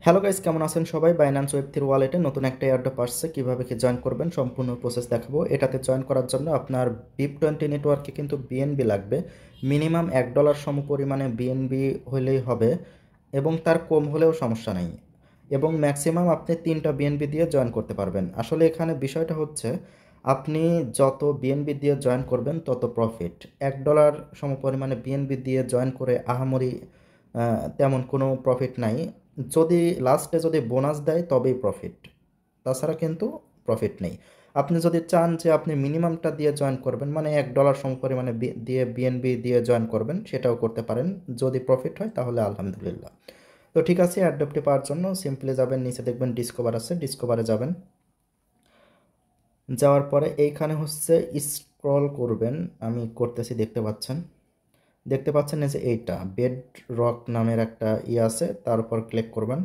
Hello guys, কেমন আছেন সবাই? বাইন্যান্স ওয়েব3 ওয়ালেটে নতুন একটা এয়ারড্রপ আসছে। কীভাবে কি জয়েন করবেন সম্পূর্ণ প্রসেস দেখাবো। এটাতে জয়েন করার জন্য আপনার BIP20 নেটওয়ার্কে কিন্তু বিএনবি লাগবে। মিনিমাম $1 সমপরিমাণে বিএনবি হলেই হবে, এবং তার কম হলেও সমস্যা নেই। এবং ম্যাক্সিমাম আপনি 3টা বিএনবি দিয়ে জয়েন করতে পারবেন। আসলে এখানে বিষয়টা হচ্ছে, আপনি যত বিএনবি দিয়ে জয়েন করবেন তত প্রফিট। $1 সমপরিমাণে বিএনবি দিয়ে জয়েন করে আহামরি তেমন কোনো প্রফিট নাই। যদি লাস্টে যদি বোনাস দেয় তবেই প্রফিট, তাছাড়া কিন্তু প্রফিট নেই। আপনি যদি চান যে আপনি মিনিমামটা দিয়ে জয়েন করবেন, মানে $1 সমপরিমাণে দিয়ে বিএনবি দিয়ে জয়েন করবেন, সেটাও করতে পারেন। যদি প্রফিট হয় তাহলে আলহামদুলিল্লাহ। তো ঠিক আছে, অ্যাড্রপটি পাওয়ার জন্য সিম্পলি যাবেন, নিচে দেখবেন ডিসকভার আছে, ডিসকভারে যাবেন। যাওয়ার পরে এইখানে হচ্ছে স্ক্রল করবেন, আমি করতেছি, দেখতে পাচ্ছেন এই যে এইটা বেড রক নামের একটা আছে, তার উপর ক্লিক করবেন।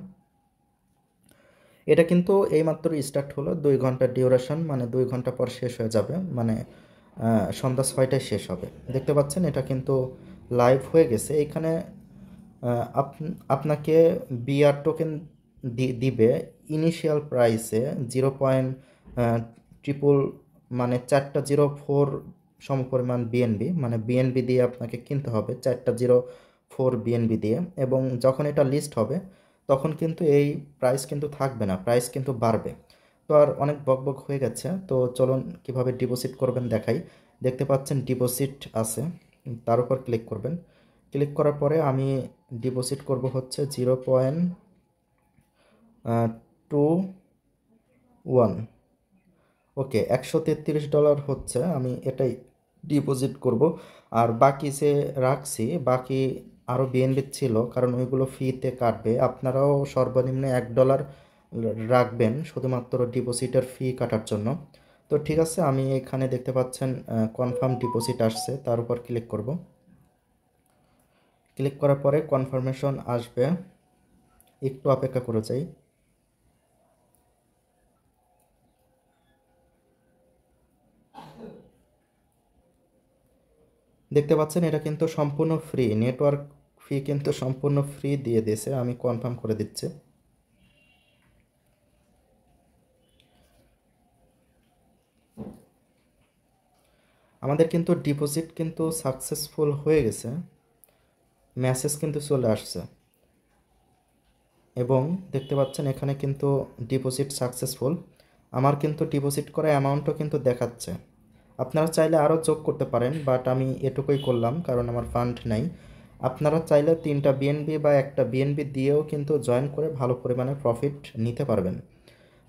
এটা কিন্তু এইমাত্র স্টার্ট হলো, 2 ঘন্টার ডিউরেশন, মানে 2 ঘন্টা পর শেষ হয়ে যাবে, মানে সন্ধ্যা 6টায় শেষ হবে। দেখতে পাচ্ছেন এটা কিন্তু লাইভ হয়ে গেছে। এইখানে আপনাকে বিআর টোকেন দিবে ইনিশিয়াল প্রাইসে 0.ট্রিপল, মানে 404 সমপরিমাণ বিএনবি, মানে বিএনবি দিয়ে আপনাকে কিনতে হবে 404 বিএনবি দিয়ে। এবং যখন এটা লিস্ট হবে তখন কিন্তু এই প্রাইস কিন্তু থাকবে না, প্রাইস কিন্তু বাড়বে। তো আর অনেক বকবক হয়ে গেছে, তো চলুন কিভাবে ডিপোজিট করবেন দেখাই। দেখতে পাচ্ছেন ডিপোজিট আছে, তার উপর ক্লিক করবেন। ক্লিক করার পরে আমি ডিপোজিট করব হচ্ছে 0.21। ওকে, $133 হচ্ছে, আমি এটাই ডিপোজিট করব। আর বাকি যে রাখছি, বাকি আরও বিএনবি ছিল, কারণ ওইগুলো ফিতে কাটবে। আপনারাও সর্বনিম্ন $1 রাখবেন শুধুমাত্র ডিপোজিটের ফি কাটার জন্য। তো ঠিক আছে, আমি এখানে দেখতে পাচ্ছেন কনফার্ম ডিপোজিট আসছে, তার উপর ক্লিক করব। ক্লিক করার পরে কনফার্মেশন আসবে, একটু অপেক্ষা করে যাই। দেখতে পাচ্ছেন এটা কিন্তু সম্পূর্ণ ফ্রি, নেটওয়ার্ক ফি কিন্তু সম্পূর্ণ ফ্রি দিয়ে দিয়েছে। আমি কনফার্ম করে দিচ্ছি। আমাদের কিন্তু ডিপোজিট কিন্তু সাকসেসফুল হয়ে গেছে, মেসেজ কিন্তু চলে আসছে। এবং দেখতে পাচ্ছেন এখানে কিন্তু ডিপোজিট সাকসেসফুল, আমার কিন্তু ডিপোজিট করা অ্যামাউন্টও কিন্তু দেখাচ্ছে। আপনারা চাইলে আরও যোগ করতে পারেন, বাট আমি এটুকুই করলাম কারণ আমার ফান্ড নাই। আপনারা চাইলে 3টা বিএনবি বা একটা বিএনবি দিয়েও কিন্তু জয়েন করে ভালো পরিমাণে প্রফিট নিতে পারবেন।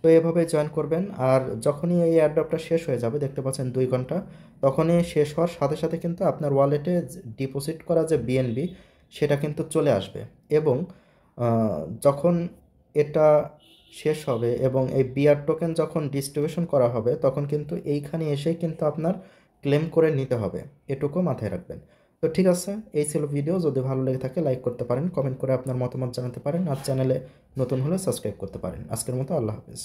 তো এভাবে জয়েন করবেন। আর যখনই এই এয়ারড্রপটা শেষ হয়ে যাবে, দেখতে পাচ্ছেন 2 ঘন্টা, তখনই শেষ হওয়ার সাথে সাথে কিন্তু আপনার ওয়ালেটে ডিপোজিট করা যে বিএনবি সেটা কিন্তু চলে আসবে। এবং যখন এটা শেষ হবে এবং এই বিআর টোকেন যখন ডিস্ট্রিবিউশন করা হবে, তখন কিন্তু এইখানে এসেই কিন্তু আপনার ক্লেম করে নিতে হবে, এটুকু মাথায় রাখবেন। তো ঠিক আছে, এই ছিল ভিডিও। যদি ভালো লেগে থাকে লাইক করতে পারেন, কমেন্ট করে আপনার মতামত জানাতে পারেন, আর চ্যানেলে নতুন হলে সাবস্ক্রাইব করতে পারেন। আজকের মতো আল্লাহ হাফেজ।